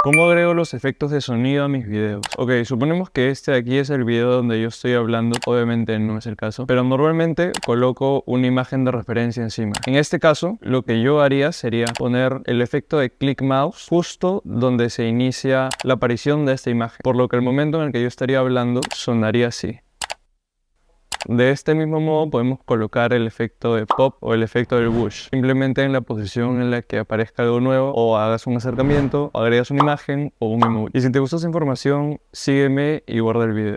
¿Cómo agrego los efectos de sonido a mis videos? Ok, suponemos que este de aquí es el video donde yo estoy hablando, obviamente no es el caso, pero normalmente coloco una imagen de referencia encima. En este caso, lo que yo haría sería poner el efecto de click mouse justo donde se inicia la aparición de esta imagen, por lo que el momento en el que yo estaría hablando sonaría así. De este mismo modo podemos colocar el efecto de pop o el efecto del whoosh, simplemente en la posición en la que aparezca algo nuevo o hagas un acercamiento, o agregas una imagen o un emoji. Y si te gustó esta información, sígueme y guarda el video.